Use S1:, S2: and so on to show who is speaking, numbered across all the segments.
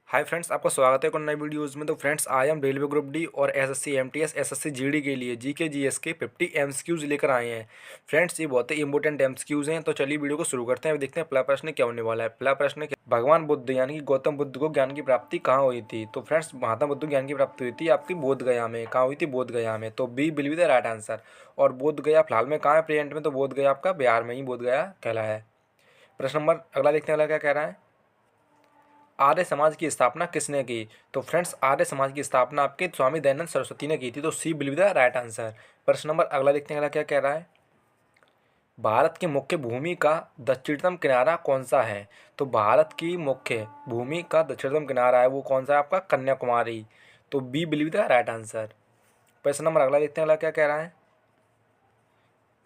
S1: Hi friends, आपका स्वागत है एक और नई वीडियोज़ में। तो फ्रेंड्स, आज हम रेलवे ग्रुप डी और एसएससी एमटीएस एसएससी जीडी के लिए जीके जीएस के 50 एमसीक्यूज़ लेकर आए हैं। फ्रेंड्स, ये बहुत ही इंपॉर्टेंट एमसीक्यूज़ हैं। तो चलिए वीडियो को शुरू करते हैं। देखते हैं पहला प्रश्न क्या होने वाला है। पहला प्रश्न क्या, भगवान बुद्ध यानी कि गौतम बुद्ध को ज्ञान की प्राप्ति कहाँ हुई थी? तो फ्रेंड्स, महात्मा बुद्ध को ज्ञान की प्राप्ति हुई थी आपकी बोध गया में। कहाँ हुई थी? बोध गया में। तो B will be the right answer. और बोध गया फिलहाल में कहाँ है प्रेजेंट में? तो बोध गया आपका बिहार में ही बोध गया कहला है। प्रश्न नंबर अगला देखते हैं, अगला क्या कह रहा है। आर्य समाज की स्थापना किसने की? तो फ्रेंड्स, आर्य समाज की स्थापना आपके स्वामी दयानंद सरस्वती ने की थी। तो C will be the right answer. प्रश्न नंबर अगला देखते हैं, अगला क्या कह रहा है। भारत की मुख्य भूमि का दक्षिणतम किनारा कौन सा है? तो भारत की मुख्य भूमि का दक्षिणतम किनारा है वो कौन सा है आपका? कन्याकुमारी। तो B will be the right answer. प्रश्न नंबर अगला देखते हैं, अगला क्या कह रहा है।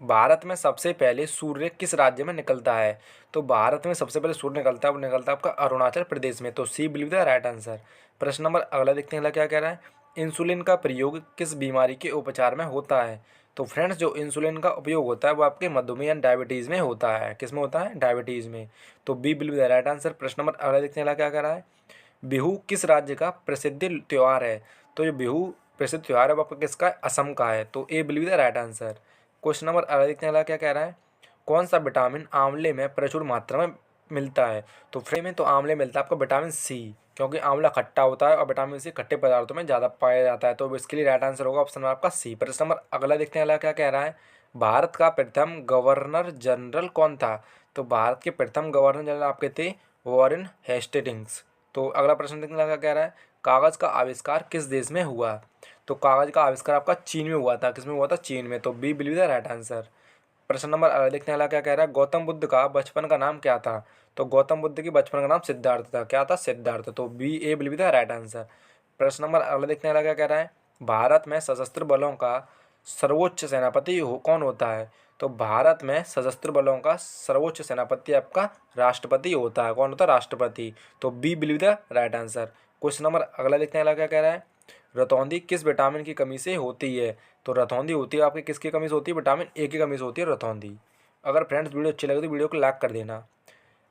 S1: भारत में सबसे पहले सूर्य किस राज्य में निकलता है? तो भारत में सबसे पहले सूर्य निकलता है वो निकलता है आपका अरुणाचल प्रदेश में। तो C will be the right answer. प्रश्न नंबर अगला देखते हैं, अगला क्या कह रहा है। इंसुलिन का प्रयोग किस बीमारी के उपचार में होता है? तो फ्रेंड्स, जो इंसुलिन का उपयोग होता है वो आपके मधुमेह यानी डायबिटीज़ में होता है। किस में होता है? डायबिटीज़ में। तो B will be the right answer. प्रश्न नंबर अगला देखते हैं, अगला क्या कह रहा है। बिहू किस राज्य का प्रसिद्ध त्यौहार है? तो ये बिहू प्रसिद्ध त्यौहार है वो आपका किसका है? असम का है। तो A will be the right answer. Question number अगला देखते हैं, अगला क्या कह रहा है। कौन सा विटामिन आंवले में प्रचुर मात्रा में मिलता है? तो फ्री में तो आंवले मिलता है आपको विटामिन सी, क्योंकि आंवला खट्टा होता है और विटामिन सी खट्टे पदार्थों में ज़्यादा पाया जाता है। तो इसके लिए राइट आंसर होगा ऑप्शन नंबर आपका सी। प्रश्न नंबर अगला देखते हैं, अगला क्या कह रहा है। भारत का प्रथम गवर्नर जनरल कौन था? तो भारत के प्रथम गवर्नर जनरल आपके थे वॉरेन हेस्टिंग्स। तो अगला प्रश्न देखने लगा, कह रहा है कागज़ का आविष्कार किस देश में हुआ? तो कागज़ का आविष्कार आपका चीन में हुआ था। किस में हुआ था? चीन में। तो B will be the right answer. प्रश्न नंबर देखने वाला क्या कह रहा है। गौतम बुद्ध का बचपन का नाम क्या था? तो गौतम बुद्ध की बचपन का नाम सिद्धार्थ था। क्या था? सिद्धार्थ। तो B A will be the right answer. प्रश्न नंबर अगला देखने वाला क्या कह रहा है। भारत में सशस्त्र बलों का सर्वोच्च सेनापति कौन होता है? तो भारत में सशस्त्र बलों का सर्वोच्च सेनापति आपका राष्ट्रपति होता है। कौन होता है? राष्ट्रपति। तो B will be the right answer. Question number अगला देखने वाला क्या कह रहा है। रतौंधी किस विटामिन की कमी से होती है? तो रतौंधी होती है आपकी किसकी कमी से होती है? विटामिन ए की कमी से होती है रतौंधी। अगर फ्रेंड्स वीडियो अच्छी लगे तो वीडियो को लाइक कर देना।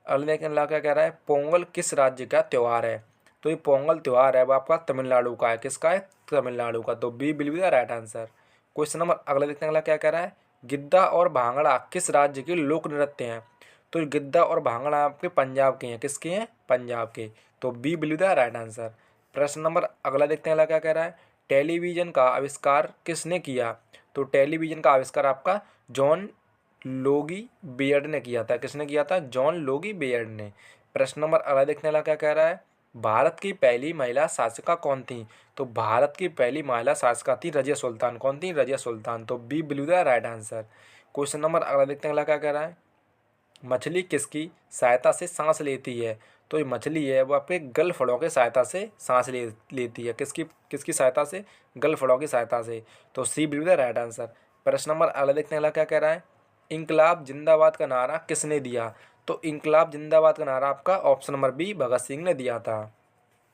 S1: अगले देखने वाला क्या कह रहा है। पोंगल किस राज्य का त्यौहार है? तो ये पोंगल त्यौहार है वो आपका तमिलनाडु का है। किसका है? तमिलनाडु का। तो B will be the right answer. Question number अगला देखने वाला क्या कह रहा है। गिद्दा और भांगड़ा किस राज्य के लोक नृत्य हैं? तो गिद्दा और भांगड़ा आपके पंजाब के हैं। किसके हैं? पंजाब के। तो B will be the right answer. प्रश्न नंबर अगला देखते हैं, अगला क्या कह रहा है। टेलीविज़न का आविष्कार किसने किया? तो टेलीविज़न का आविष्कार आपका जॉन लोगी बेयर्ड ने किया था। किसने किया था? जॉन लोगी बेयर्ड ने। प्रश्न नंबर अगला देखने वाला क्या कह रहा है। भारत की पहली महिला शासिका कौन थी? तो भारत की पहली महिला शासिका थी रजिया सुल्तान। कौन थी? रजिया सुल्तान। तो B will be the right answer. Question number अगला देखते हैं, अगला क्या कह रहा है। मछली किसकी सहायता से सांस लेती है? तो ये मछली है वो आपके गलफड़ों की सहायता से सांस लेती है। किसकी किसकी सहायता से? गलफड़ों की सहायता से। तो C will be the right answer. प्रश्न नंबर अगला देखते हैं, अगला क्या कह रहा है। इंकलाब जिंदाबाद का नारा किसने दिया? तो इंकलाब जिंदाबाद का नारा आपका option number B Bhagat Singh ने दिया था।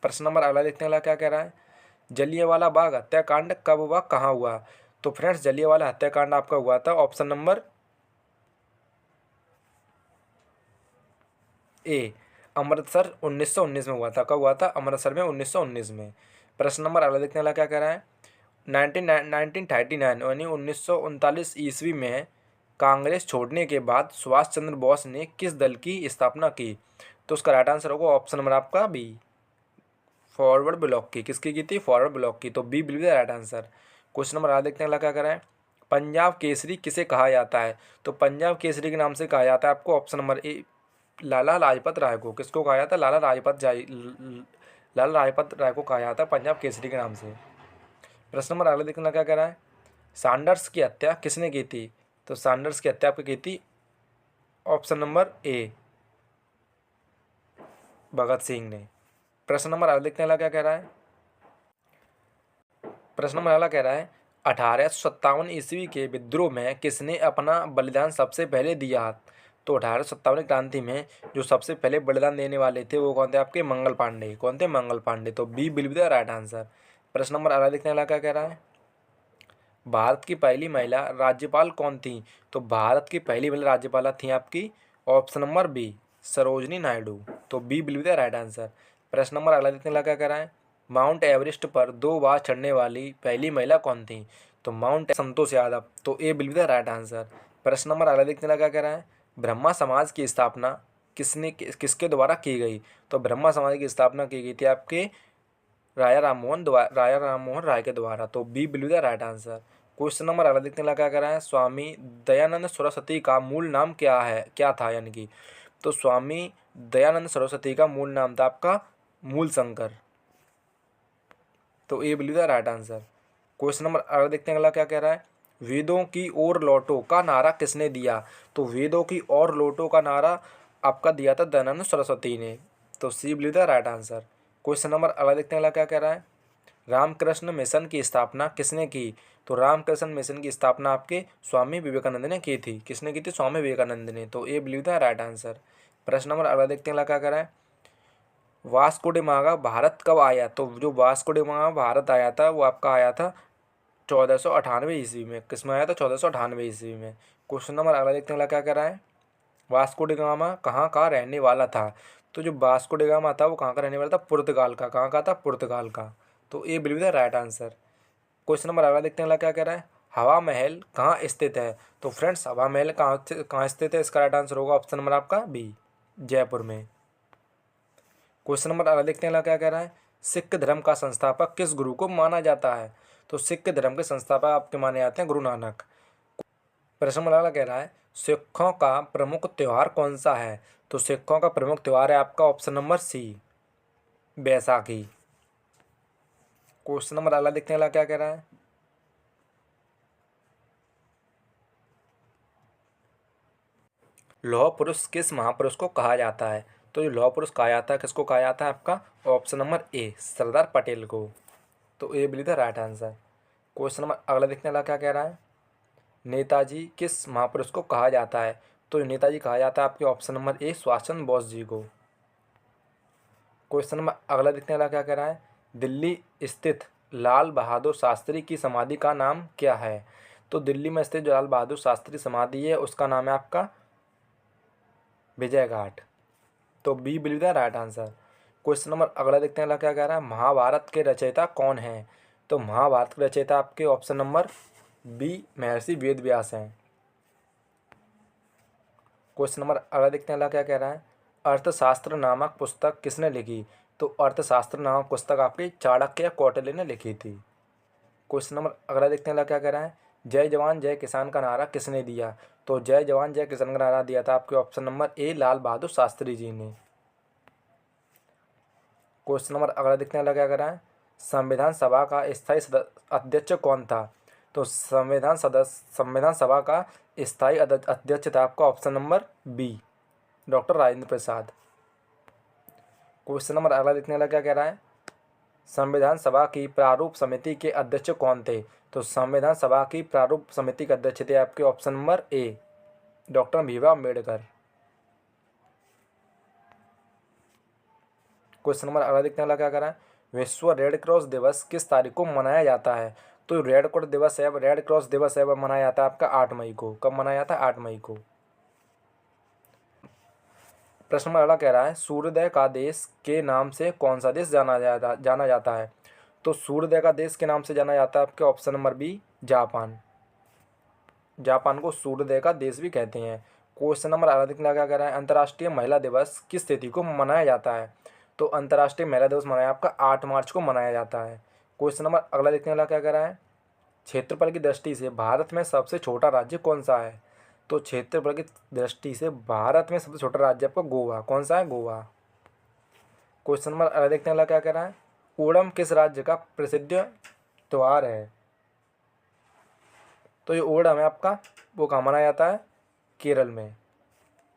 S1: प्रश्न नंबर अगला देखते हैं, अगला क्या कह रहा है। जलियांवाला बाग हत्याकांड कब हुआ, कहाँ हुआ? तो फ्रेंड्स, जलियांवाला हत्याकांड आपका हुआ था ऑप्शन नंबर ए अमृतसर 1919 में हुआ था। कब हुआ था? अमृतसर में 1919 में। प्रश्न नंबर अगला देखते हैं, अगला क्या कह रहा है। 1939 यानी 1939 ईस्वी में कांग्रेस छोड़ने के बाद सुभाष चंद्र बोस ने किस दल की स्थापना की? तो उसका राइट आंसर होगा ऑप्शन नंबर आपका बी फॉरवर्ड ब्लॉक की। किसकी की थी? फॉरवर्ड ब्लॉक की। तो B will be the right answer. Question number अगला देखते हैं, अगला क्या कह रहा है। पंजाब केसरी किसे कहा जाता है? तो पंजाब केसरी के नाम से कहा जाता है आपको ऑप्शन नंबर ए लाला लाजपत राय को। किसको कहा जाता है? लाला लाजपत राय को कहा जाता है पंजाब केसरी के नाम से। प्रश्न नंबर अगले देखना क्या कह रहा है। सैंडर्स की हत्या किसने की थी? तो सैंडर्स की हत्या आपकी की थी ऑप्शन नंबर ए भगत सिंह ने। प्रश्न नंबर अगले देखते हैं क्या कह रहा है। प्रश्न नंबर अगला कह रहा है 1857 ईस्वी के विद्रोह में किसने अपना बलिदान सबसे पहले दिया? तो 1857 क्रांति में जो सबसे पहले बलिदान देने वाले थे वो कौन थे? आपके मंगल पांडे। कौन थे? मंगल पांडे। तो B will be the right answer. प्रश्न नंबर अगला देखने वाला क्या कह रहा है। भारत की पहली महिला राज्यपाल कौन थी? तो भारत की पहली महिला राज्यपाल थी आपकी option number B Sarojini Naidu. तो B will be the right answer. प्रश्न नंबर अगला देखने लगा क्या कह रहा है, माउंट एवरेस्ट पर 2 बार चढ़ने वाली पहली महिला कौन थी? तो माउंट संतोष यादव। तो A will be the right answer. प्रश्न नंबर अगला देखने लगा क्या कह रहा है, ब्रह्मा समाज की स्थापना किसके द्वारा की गई? तो ब्रह्मा समाज की स्थापना की गई थी आपके राजा राम मोहन राय के द्वारा। तो B will be the right answer. Question number अगला देखने लगा क्या कह रहा है, स्वामी दयानंद सरस्वती का मूल नाम क्या था यानी कि? तो स्वामी दयानंद सरस्वती का मूल नाम था आपका मूल शंकर। तो A will be the right answer. Question number अगला देखते हैं अगला क्या कह रहा है, वेदों की ओर लौटो का नारा किसने दिया? तो वेदों की ओर लौटो का नारा आपका दिया था दयानंद सरस्वती ने। तो C will be the right answer. Question number अगला देखते हैं अगला क्या कह रहा है, रामकृष्ण मिशन की स्थापना किसने की? तो रामकृष्ण मिशन की स्थापना आपके स्वामी विवेकानंद ने की थी। किसने की थी? स्वामी विवेकानंद ने। तो A will be the right answer. प्रश्न नंबर अगला देखते हैं अगला क्या कह रहा है, वास्को डी गामा भारत कब आया? तो जो वास्को डी गामा भारत आया था वो आपका आया था 1498 ईस्वी में। किस में आया था? 1498 ईस्वी में। क्वेश्चन नंबर अगला देखते हैं अगला क्या कह रहा है, वास्को डी गामा कहाँ का रहने वाला था? तो जो वास्को डी गामा था वो कहाँ का रहने वाला था? पुर्तगाल का। कहाँ का था? पुर्तगाल का। तो A will be the right answer. Question number अगला देखते हैं अगला क्या कह रहा है, हवा महल कहाँ स्थित है? तो फ्रेंड्स हवा महल कहाँ स्थित है? इसका राइट आंसर होगा ऑप्शन नंबर आपका बी, जयपुर में। क्वेश्चन नंबर अगला देखते हैं अगला क्या कह रहा है, सिख धर्म का संस्थापक किस गुरु को माना जाता है? तो सिख धर्म के संस्थापक आपके माने जाते हैं गुरु नानक। प्रश्न नंबर अगला कह रहा है, सिखों का प्रमुख त्यौहार कौन सा है? तो सिखों का प्रमुख त्यौहार है आपका option number C, Baisakhi. Question number अगला देखते हैं अगला क्या कह रहा है, लौह पुरुष किस महापुरुष को कहा जाता है? तो ये लौह पुरुष कहा जाता है किसको कहा जाता है आपका option number A, Sardar Patel को। तो A will be the right answer. Question number अगला देखने वाला क्या कह रहा है, नेताजी किस महापुरुष को कहा जाता है? तो ये नेताजी कहा जाता है आपके ऑप्शन नंबर ए, सुभाष चंद्र बोस जी को। क्वेश्चन नंबर अगला देखने वाला क्या कह रहा है, दिल्ली स्थित लाल बहादुर शास्त्री की समाधि का नाम क्या है? तो दिल्ली में स्थित जो लाल बहादुर शास्त्री समाधि है उसका नाम है आपका विजय घाट। तो B will be the right answer. Question number अगला देखते हैं अगला क्या कह रहा है, महाभारत के रचयिता कौन है? तो महाभारत के रचयिता आपके ऑप्शन नंबर बी, महर्षि वेद व्यास हैं। क्वेश्चन नंबर अगला देखते हैं अगला क्या कह रहा है, अर्थशास्त्र नामक पुस्तक किसने लिखी? तो अर्थशास्त्र नामक पुस्तक आपकी चाणक्य या कौटिल्य ने लिखी थी। क्वेश्चन नंबर अगला देखते हैं अगला क्या कह रहा है, जय जवान जय किसान का नारा किसने दिया? तो जय जवान जय किसान का नारा दिया था आपके ऑप्शन नंबर ए, लाल बहादुर शास्त्री जी ने। क्वेश्चन नंबर अगला देखते हैं अगला क्या कह रहा है, संविधान सभा का स्थायी अध्यक्ष कौन था? तो संविधान सभा का स्थायी अध्यक्ष था आपका option number B, doctor Rajendra Prasad. Question number अगला देखने वाला क्या कह रहा है, संविधान सभा की प्रारूप समिति के अध्यक्ष कौन थे? तो संविधान सभा की प्रारूप समिति के अध्यक्ष थे आपके ऑप्शन नंबर ए, doctor Bhimrao Ambedkar. Question number अगला देखने वाला क्या कह रहा है, विश्व रेड क्रॉस दिवस किस तारीख को मनाया जाता है? तो रेड क्रॉस दिवस है वह मनाया जाता है आपका 8 मई को। कब मनाया जाता है? 8 मई को। प्रश्न नंबर अगला कह रहा है, सूर्योदय का देश के नाम से कौन सा देश जाना जाता है? तो सूर्योदय का देश के नाम से जाना जाता है आपके option number B, Japan. Japan को सूर्योदय का देश भी कहते हैं। क्वेश्चन नंबर अगला देखने क्या कह रहा है, अंतर्राष्ट्रीय महिला दिवस किस तिथि को मनाया जाता है? तो अंतर्राष्ट्रीय महिला दिवस मनाया आपका 8 मार्च को मनाया जाता है। क्वेश्चन नंबर अगला देखने वाला क्या कह रहा है, क्षेत्रफल की दृष्टि से भारत में सबसे छोटा राज्य कौन सा है? तो क्षेत्रफल की दृष्टि से भारत में सबसे छोटा राज्य आपका गोवा। कौन सा है? गोवा। क्वेश्चन नंबर अगला देखने वाला क्या कह रहा है, ओणम किस राज्य का प्रसिद्ध त्यौहार है? तो ये ओणम है आपका वो कहाँ मनाया जाता है? केरल में।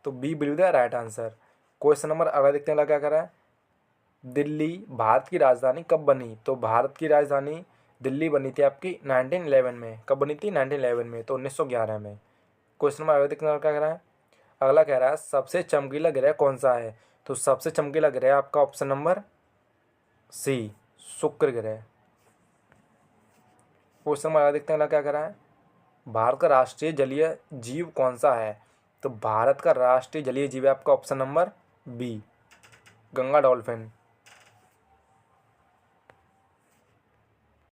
S1: तो B will be the right answer. Question number अगला देखने वाला क्या कह रहा है, दिल्ली भारत की राजधानी कब बनी? तो भारत की राजधानी दिल्ली बनी थी आपकी 1911 में। कब बनी थी? 1911 में। तो 1911 में। क्वेश्चन नंबर अगला देखने वाला क्या कह रहा है, अगला कह रहा है सबसे चमकीला ग्रह कौन सा है? तो सबसे चमकीला ग्रह आपका ऑप्शन नंबर सी, शुक्र ग्रह। क्वेश्चन नंबर अगला देखते हैं क्या कह रहा है, भारत का राष्ट्रीय जलीय जीव कौन सा है? तो भारत का राष्ट्रीय जलीय जीव है आपका option number B, Ganga dolphin.